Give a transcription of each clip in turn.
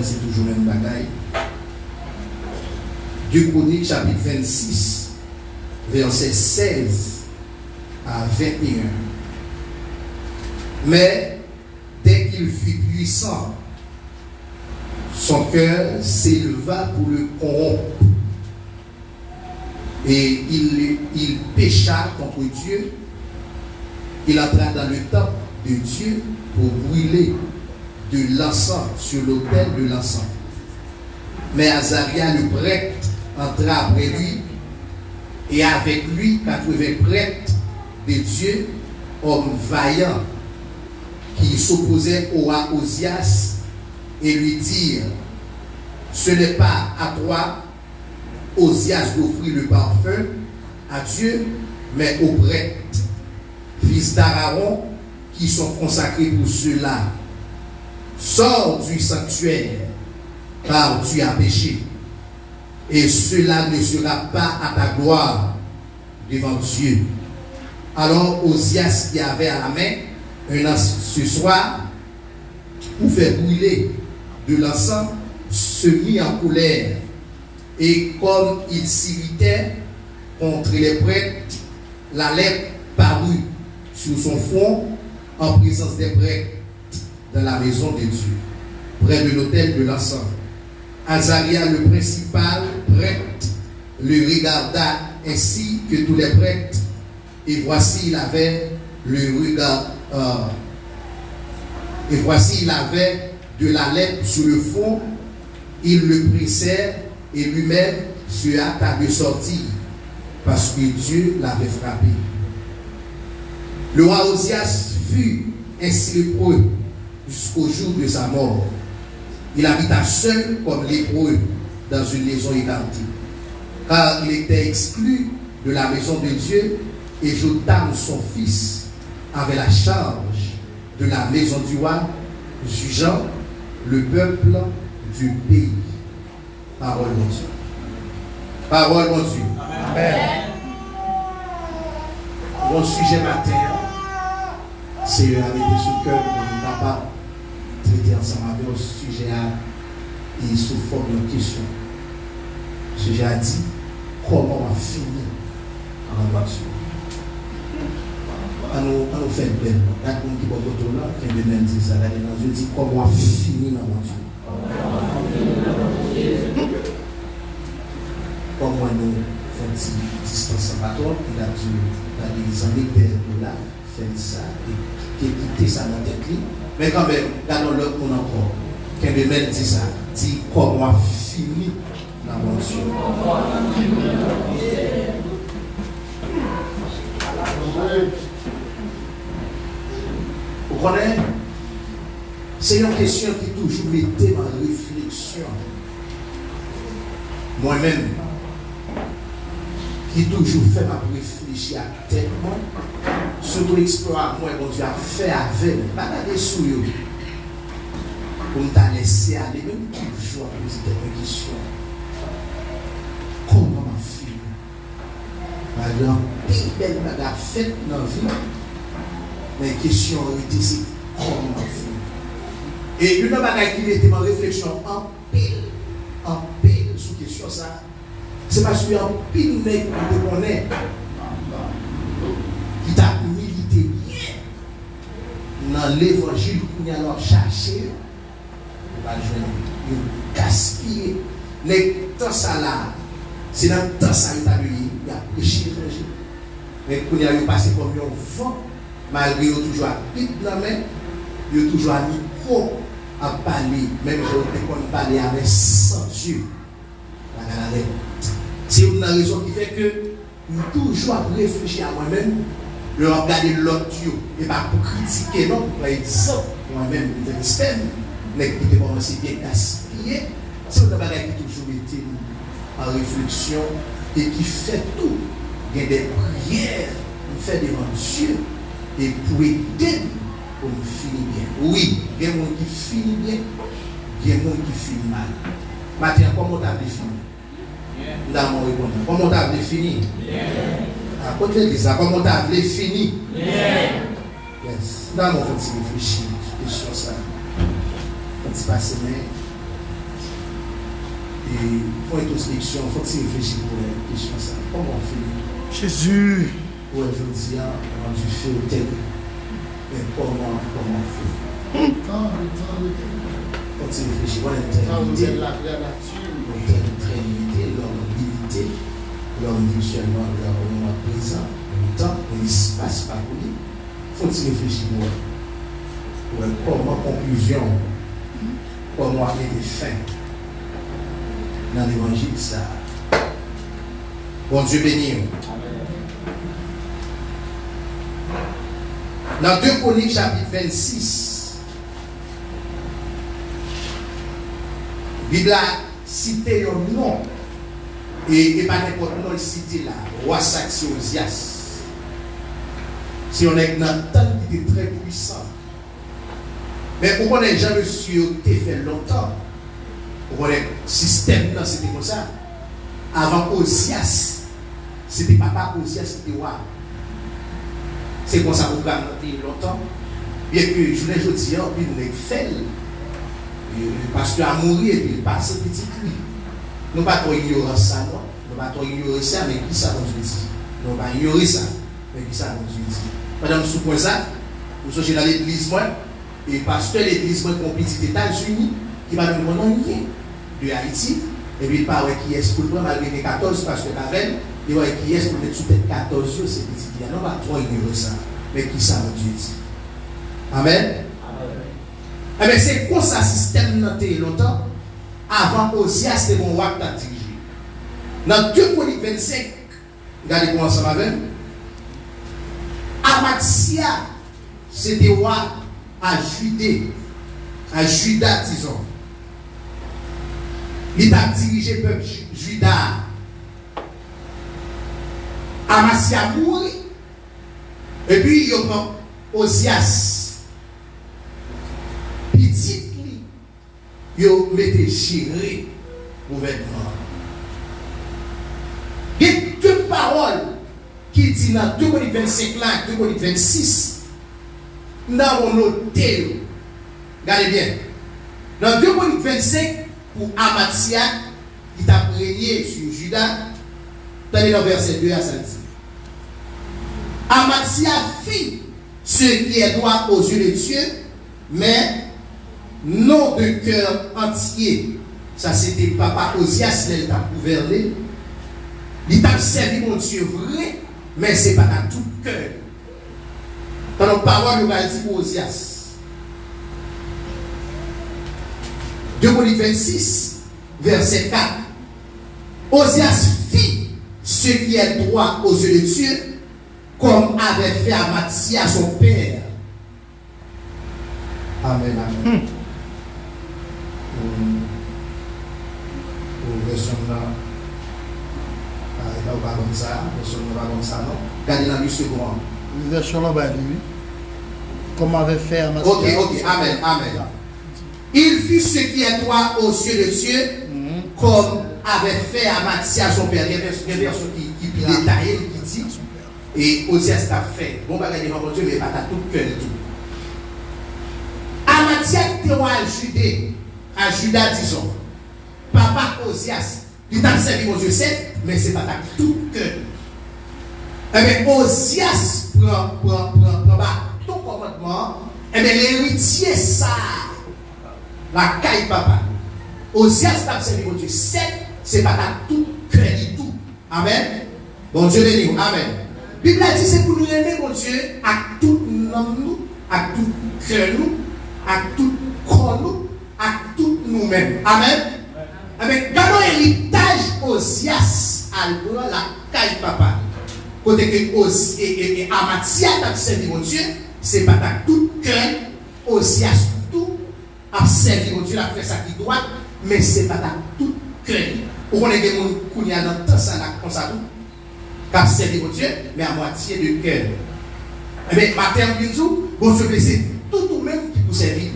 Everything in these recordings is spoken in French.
c'est toujours même bagaille. 2 Chroniques, chapitre 26, verset 16 à 21. Mais dès qu'il fut puissant, son cœur s'éleva pour le corrompre. Et il pécha contre Dieu. Il entra dans le temple de Dieu pour brûler de l'encens sur l'autel de l'encens. Mais Azaria le prêtre entra après lui, et avec lui 80 prêtres de Dieu, hommes vaillants, qui s'opposaient au roi Osias, et lui dirent: ce n'est pas à toi, Osias, d'offrir le parfum à Dieu, mais aux prêtres, fils d'Aaron, qui sont consacrés pour cela. Sors du sanctuaire, car tu as péché, et cela ne sera pas à ta gloire devant Dieu. Alors Osias, qui avait à la main un lance ce soir pour faire brûler de l'encens, se mit en colère, et comme il s'irritait contre les prêtres, la lèpre parut sur son front en présence des prêtres dans la maison de Dieu, près de l'autel de l'encens. Azaria, le principal prêtre, le regarda ainsi que tous les prêtres, et voici il avait de la lèpre sur le front. Il le pressait, et lui-même se hâta de sortir, parce que Dieu l'avait frappé. Le roi Osias fut ainsi lépreux jusqu'au jour de sa mort. Il habita seul comme lépreux dans une maison écartée, car il était exclu de la maison de Dieu, et Jotam, son fils, avait la charge de la maison du roi, jugeant le peuple du pays. Parole de Dieu. Parole de Dieu. Amen. Mon sujet matin, c'est avec ce cœur qu'on n'a pas traité ensemble avec le sujet et sous forme de question. Le sujet a dit comment on va finir en voiture. On nous fait peine. Il y a quelqu'un qui va autour là, qui vient de dire ça. Je dis comment on va finir en voiture. Comment nous faisons une distance à toi, il a dit des années de là, faire ça, et quitter ça dans tes clés. Mais quand même, dans l'autre monde encore, quand le maître dit ça, dit comment on finit l'aventure. Vous connaissez? C'est une question qui toujours mettait en réflexion. Moi-même, qui toujours fait ma réfléchir à tellement, surtout explorer moi, bon Dieu a fait avec, pas d'aller sous eux, pour me laisser aller, même toujours à poser des questions. Comment ma fille? Madame, pile belle bagarre faite dans la vie, mais la question était c'est comment ma fille? Et une bagarre qui était ma réflexion en pile sous question ça. C'est parce qu'il y a un pile mec qui te connaît, qui t'a milité bien dans l'évangile qu'on a alors cherché, on va jouer, gaspiller. Les temps ça là, c'est dans le temps ça il a péché l'évangile. Mais qu'on y a passé comme un vent, malgré toujours à pique dans la main, il a toujours à micro à parler, même si on parler avec sans Dieu. C'est une raison qui fait que je toujours réfléchir à moi-même, je regarder l'autre et pas pour critiquer, non, pour exemple, moi-même, je fais système, mais qui peut commencer bien gaspiller. C'est une bagage qui toujours été en réflexion et qui fait tout. Il y a des prières, on fait devant Dieu et pour aider pour nous finir bien. Oui, il y a des gens qui finissent bien, il y a des gens qui finissent mal. Maintenant, comment tu as défini? Comment tu as défini? À côté de ça, comment tu as défini? Yes. Nous avons réfléchi sur ça. Quand tu passes, Et pour introspection, il faut réfléchir pour la question ça. Comment on fait? Jésus. Ouais, je dis, on a dû faire au tel. Mais comment on fait? Quand tu réfléchis, on est très limité. On est très limité, leur mobilité, leur visuellement, leur moment présent, le temps, l'espace pas pour lui. Faut-il réfléchir pour comment conclusion, comment aller fin dans l'évangile ça. Bon Dieu béni. Dans 2 Chroniques chapitre 26, la Bible a cité un nom et pas n'importe quel nom cité là, roi Saxe Osias. Si on est dans un temps qui était très puissant. Mais pour qu'on ait jamais su fait longtemps, pour qu'on ait le système là, c'était comme ça. Avant Osias, c'était papa Osias, c'était roi. C'est comme ça qu'on a noté longtemps. Bien que je l'ai dit, puis nous l'avons fait. Parce qu'il a mouru et puis il passe petit cri. Nous ne pouvons pas ignorer ça, non? Nous ne pouvons pas ignorer ça, mais qui ça nous dit? Nous ne pouvons pas ignorer ça, mais qui ça nous dit? Madame, sous point ça, nous sommes dans l'église, et parce que l'église, comme petit États-Unis, qui va nous demander de Haïti, et puis il parle qui est pour le malgré les 14, parce que la veille, il va qui est pour mettre sous tête 14 jours, c'est petit. Il n'y a pas trop ignorer ça, mais qui ça nous dit? Amen. Eh bien, c'est quoi ça système noté longtemps? Avant Osias, c'était mon roi qui a dirigé. Dans 2 Chroniques 25, regardez comment ça va bien. Amasia, c'était roi à Judée, à Juda, disons. Il a dirigé le peuple Juda. Amasia mourit. Et puis, il y a Osias. Petit li, yo mette géré gouvernement. Il y a deux paroles qui disent dans 2 Chroniques 25 là, 2 Chroniques 26, dans mon hôtel. Regardez bien. Dans 2 Chroniques 25, pour Amasia, qui t'a régné sur Juda, tenez dans verset 2 à 5. Amasia fit ce qui est droit aux yeux de Dieu, mais non de cœur entier. Ça c'était papa Osias, il t'a gouverné. Il t'a servi mon Dieu vrai, mais c'est pas à tout cœur. Dans nos paroles, on va dire pour Osias. 2 Chroniques 26, verset 4. Osias fit ce qui est droit aux yeux de Dieu, comme avait fait Amasia son père. Amen, amen. Version là, il pas comme ça, version là pas comme ça, non. Regardez la mission comment. Version là bas lui. Comme avait fait Amasia. Ok, amen, amen. Il fit ce qui est droit aux yeux de Dieu, comme avait fait Amasia son père. Il y a une version qui détaille, qui dit, et Osias t'a fait. Bon, bah, regardez mon Dieu, mais pas tout cœur du tout. Amasia était roi à Juda, disons. Papa Osias, il t'a servi mon Dieu, c'est, mais c'est pas ta tout cœur. Eh bien, Osias prend ton commandement, eh bien, l'héritier ça, la caille papa. Osias t'a servi mon Dieu, c'est pas ta tout cœur du tout. Amen. Bon Dieu béni, amen. La Bible a dit c'est pour nous aimer mon Dieu à tout nous, à tout cœur nous, à tout corps nous, à tout nous-mêmes. Amen. Amen. Quand héritage Osias a la caille papa. Côté que Amasia t'a servi mon Dieu, c'est pas ta tout cœur, Osias tout a servi mon Dieu, a fait ça qui doit, mais c'est pas ta tout cœur. Pour qu'on ait des gens qui ont dans tout ça, comme ça tout, qui a servi mon Dieu, mais à moitié de cœur. Eh bien, matin, bon Dieu, c'est tout ou même qui vous servir.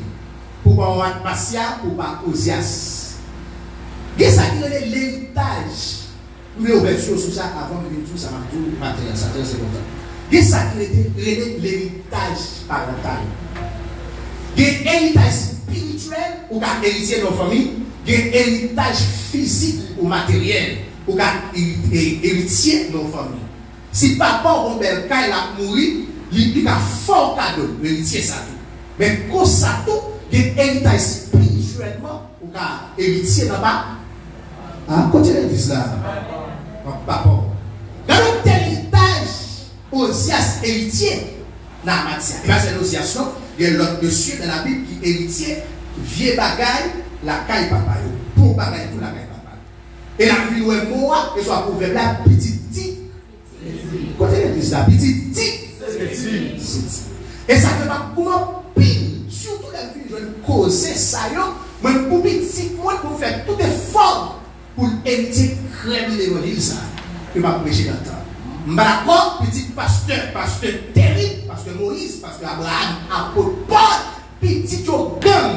Pour pas Amasia ou pas Osias. Qu'est-ce qui est l'héritage? Mais on va sur ça avant que tout ça m'a tout matériel, ça c'est longtemps. Qu'est-ce qui est l'héritage parental? Il y a l'héritage spirituel ou qu'un héritier de nos familles, il y a un héritage physique ou matériel, ou héritier dans la famille. Si papa ou bel quand il a mouru, il a fort cadeau, l'héritier ça tout. Mais quand ça tout, il y a un héritage spirituellement, ou héritier là-bas. Ah, continuez de dire cela. Papa. Dans le tel héritage, Osias héritier, dans la matière. Et là, c'est l'Osias, il y a l'autre monsieur dans la Bible qui est héritier, vieux bagaille, la caille papa. Pour bagaille, tout la caille papa. Et la vie où est moi, et soit pour la petite tit. Continuez de dire cela, petite tit. Et ça fait pas comment pile, surtout les filles, je vais causer ça, même pour petit, moi, pour faire tout effort pour hériter crème l'évangile, ça. Je ne vais pas prêcher dans le temps. Je suis d'accord, petit pasteur terrible, pasteur Moïse, pasteur Abraham, apôtre Paul, petit gang.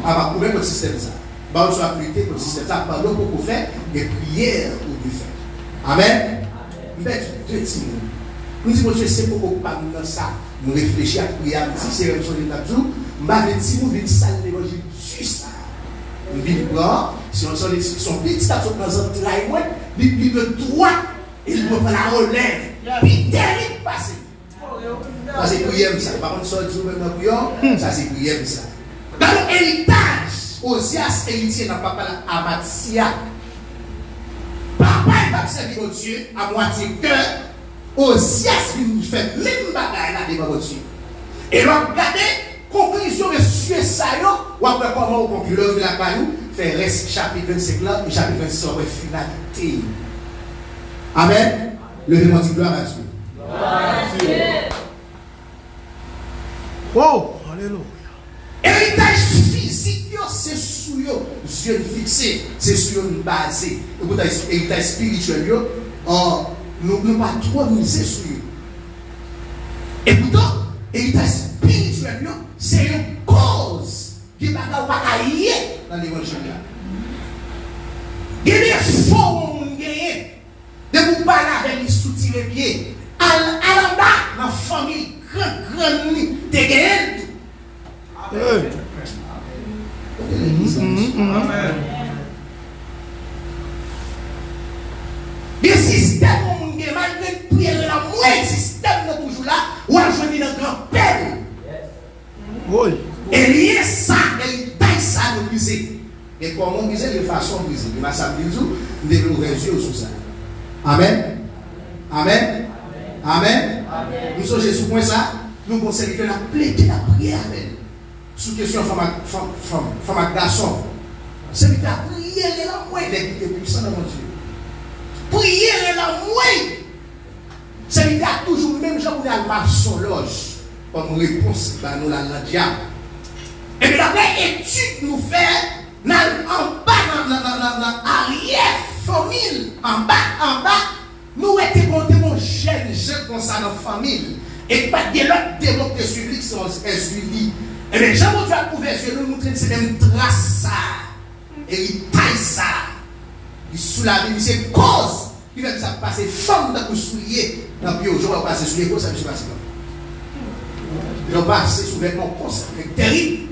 On va trouver notre système ça. On va appliquer notre système ça. Pendant qu'on fait des prières pour Dieu faire. Amen. Mais deux petits mots. Nous disons, monsieur, c'est pour pas dans ça. Nous réfléchissons à prier, c'est même sur l'état de jour. Mais petit mot, une salle d'évangile sur ça. Nous vivons, si on sort son petit garçon dans un train, il veut droit, il veut la relève. Puis terrible passé. Ça c'est prière ça. Par contre, sort du même dans prière, ça c'est prière ça. Dans l'héritage, Osias héritier n'a pas parlé à Amatia. Papa est pas servi au Dieu à moitié cœur. Osias lui fait même bagaille là devant Dieu. Et l'on regarde conclusion de suer ça ou après comment on conclut l'œuvre de la caillou fait reste chapitre 25 là et chapitre 26 on va finalité. Amen. Levez-moi du gloire à Dieu. Gloire à Dieu. Oh, alléluia. Héritage physique, c'est sous yeux fixé, c'est sur une base. Et héritage spirituel, nous ne pas trop miser sur eux. Et pourtant, héritage spirituel, c'est une cause qui ne va pas aller dans l'évangile. Il y a des formes où on gagne, de vous parler avec les soutiens pieds. À la bas, dans la famille, grand, de gagner. Amen. Le système où on gagne, malgré le prière, le système est toujours là, où on joue dans le grand père. Oui. Et lié ça, il taille ça de briser. Et comment briser de façon brisée. Il m'a samedi jour, nous devons ouvrir les yeux sur ça. Amen. Amen. Amen. Nous sommes Jésus point ça, nous conseillons que la plaide la prière avec. Sous question femme à garçon. C'est que la prière est la moelle qui est puissante dans mon Dieu. Prière est la moelle. C'est qu'il y a toujours le même genre où il y a le marche son loge. Comme réponse, nous la diable. Et puis après, étude nous fait en bas dans l'arrière-famille, en bas, nous étions des jeunes comme ça dans la famille. Et pas de l'autre démon qui suivi qui sont suivis. Et bien, Jean-Dieu a couvert sur nous montrer ces mêmes traces. Et il taille ça. Il soulève, c'est cause qui fait que ça passe. Femme dans le soulier. Dans le bio, je vais passer soulier, ça me se passe. Il va passer sous vêtements comme ça. C'est terrible.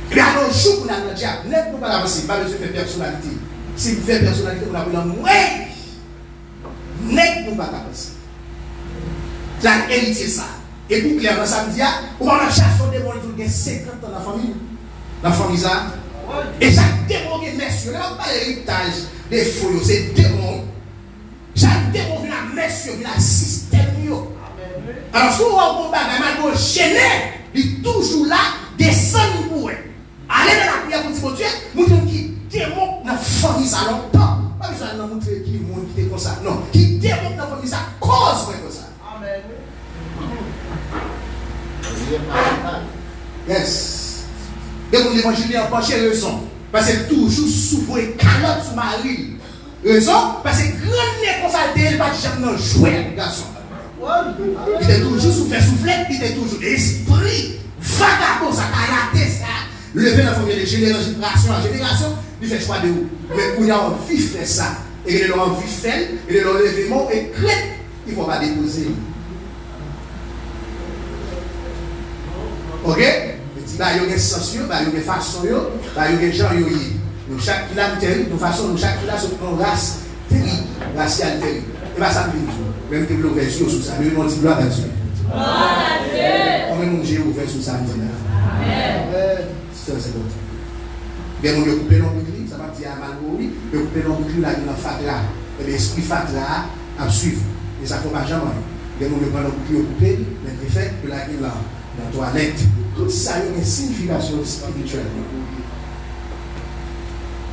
Et bien, alors, jour pour la diable, n'est pas avancer, pas besoin de faire personnalité. Si vous faites personnalité, vous avez un ouais. N'est pas avancer. La héritier ça. Et pour clair, dans samedi, on a chassé des démons qui ont 50 ans dans la famille. Dans la famille, ça. Et chaque démon qui est messieurs, là, pas l'héritage des fouilles, c'est démon. Chaque démon vient à messieurs, vient à système. Alors, si on va au combat, on gêné, il est toujours là, descend pour eux. Allez dans la prière pour Dieu, nous qui démon dans la famille, ça longtemps. Pas besoin de montrer qui est monde qui est comme ça. Non, qui démon dans la famille, ça cause comme ça. Amen. Yes. Et pour l'évangile, il n'y a pas de raison. Parce que toujours souffrir calotte sous Marie. Raison? Parce que grand nez comme ça, il n'y a pas de jamais jouer, le garçon. Il était toujours soufflé, il était toujours esprit. Vagabond, ça a la tête, ça. Levé la famille de génération en génération, il fait choix de où. Mais pour y avoir envie de faire ça, et il a envie de faire, il a l'enlèvement et crête, il ne faut pas déposer. Ok? Il y a des sens, il y a des façons, il y a des gens. Nous, chaque qui l'a terrible, de façon, nous, chaque qui l'a sur une race terrible, raciale terrible. Et bien, ça me dit, même que vous l'ouvrez sur ça, mais on dit gloire à Dieu. Combien de monde j'ai ouvert sur ça, c'est bon. Bien, on a coupé l'ombilic, ça va dire à Malgouri, on a coupé l'ombilic là, dans le fatra. Et l'esprit fatra à suivre. Et ça ne faut pas jamais. Bien, on a coupé l'ombilic, mais le fait que la gueule là, dans la toilette, tout ça a une signification spirituelle.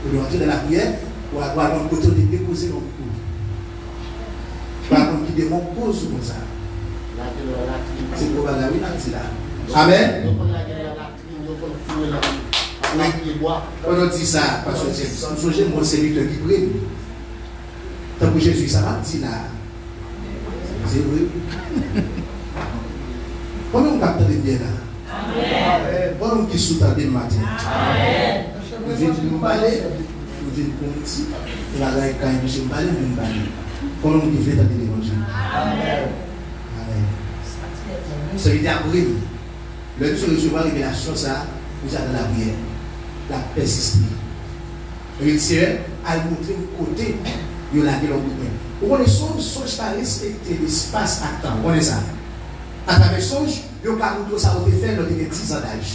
Vous devez entrer dans la prière pour avoir un côté de déposer dans le cou. Par contre, qui demande pause comme ça. C'est pour la vie, là. Amen. On dit ça parce que c'est mon serviteur qui prie. Tant que Jésus, ça va dire là. C'est vrai. Combien on capte bien là? Amen. Combien qui sous-tendent le matin? Amen. Vous dites que nous parlons, vous dites que nous ici, et la laïque, quand nous sommes parlés, nous parlons. Combien on qui fait dans l'évangile? Amen. Amen. Ça veut dire après, le Dieu recevoir la révélation, ça, vous êtes dans la prière, la persister. Le Dieu a montré le côté de la gueule. Vous connaissez songe pas respecter l'espace à temps. Vous connaissez ça? À travers songe, il y a un ça a été fait dans les 10 ans d'âge.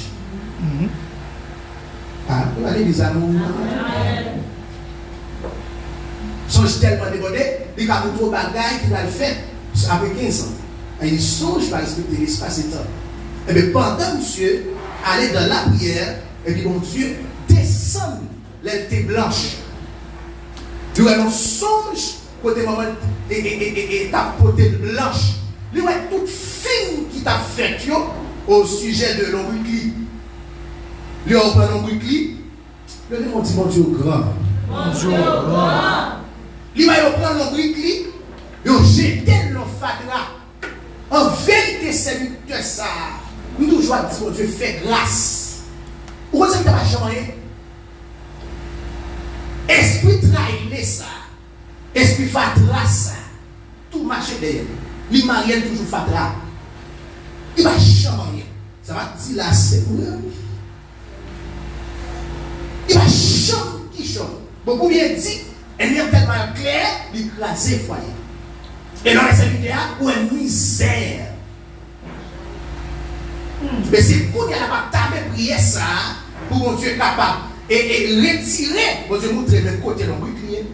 Ah, vous allez les amours. Songe tellement débordé, il y a un bagage qui va le faire après 15 ans. Et il songe pas respecter l'espace et temps. Et bien pendant monsieur, aller dans la prière, et puis mon Dieu descend l'été blanche. Il y a un songe côté moment et ta côté blanche. Il y a toute fine qui t'a fait au sujet de l'ombricli. Il y a un l'ombricli. Le nom dit mon Dieu grand. Mon Dieu grand. Il va prendre l'ombricli. Il va jeter le fatra. En vérité, c'est que ça. Nous toujours dit mon Dieu fait grâce. Pourquoi ça ne va pas changer? Esprit trahir ça. Esprit fatra ça. Tout marche derrière. L'imariel toujours fatra. Il va changer. Ça va dire là, c'est pour eux. Il va changer qui change. Beaucoup bien dit, elle est tellement clair, il crase le foyer. Et dans les serviteurs, où est misère. Mais c'est pour qu'il n'y a pas de prier ça, pour mon Dieu capable. Et retirer, mon Dieu montrer le côté de l'ombriclier.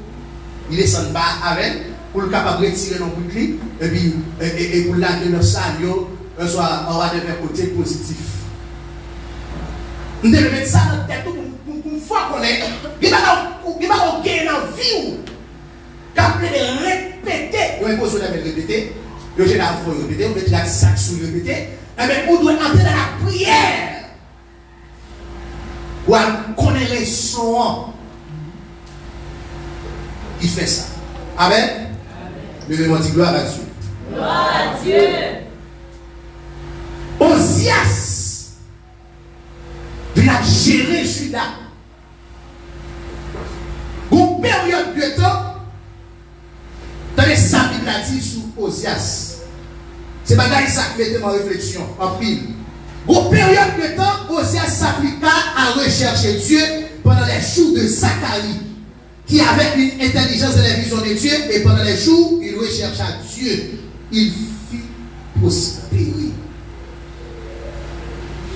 Il descend bas avec, pour le capable de retirer l'ombriclier, et puis et pour laver le salio, soit on va devenir côté positif. Nous devons mettre ça dans la tête pour fois qu'on est. Il va gagner dans la vie. Quand vous répéter, vous avez besoin de répéter, le général faut répéter, vous mettez la sac sur répéter, mais vous devez entrer dans la prière. Pour connaître les sons qui fait ça. Amen. Levez-moi dit gloire à Dieu. Gloire à Dieu. Osias vient gérer Juda. Une période de temps, dans les sables, il a dit sur Osias. C'est pas là ça qui mettait ma réflexion en pile. Une période de temps, Osias s'appliqua à rechercher Dieu pendant les jours de Zacharie, qui avait une intelligence de la vision de Dieu, et pendant les jours, il rechercha Dieu. Il fit prospérer.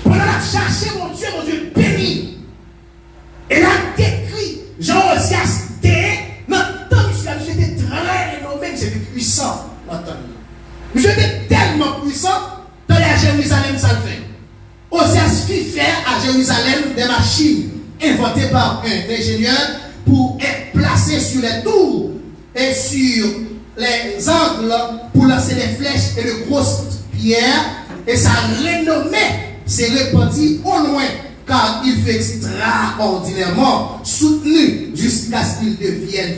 Pendant la chercher mon Dieu béni. Et là, décrit, Jean-Osias dans le temps où il était très énorme, c'était puissant. Monsieur était tellement puissant, dans la Jérusalem, ça le fait. Osias fit faire à Jérusalem des machines inventées par un ingénieur pour être placées sur les tours et sur les angles pour lancer des flèches et de grosses pierres. Et sa renommée s'est répandue au loin, car il fut extraordinairement soutenu jusqu'à ce qu'il devienne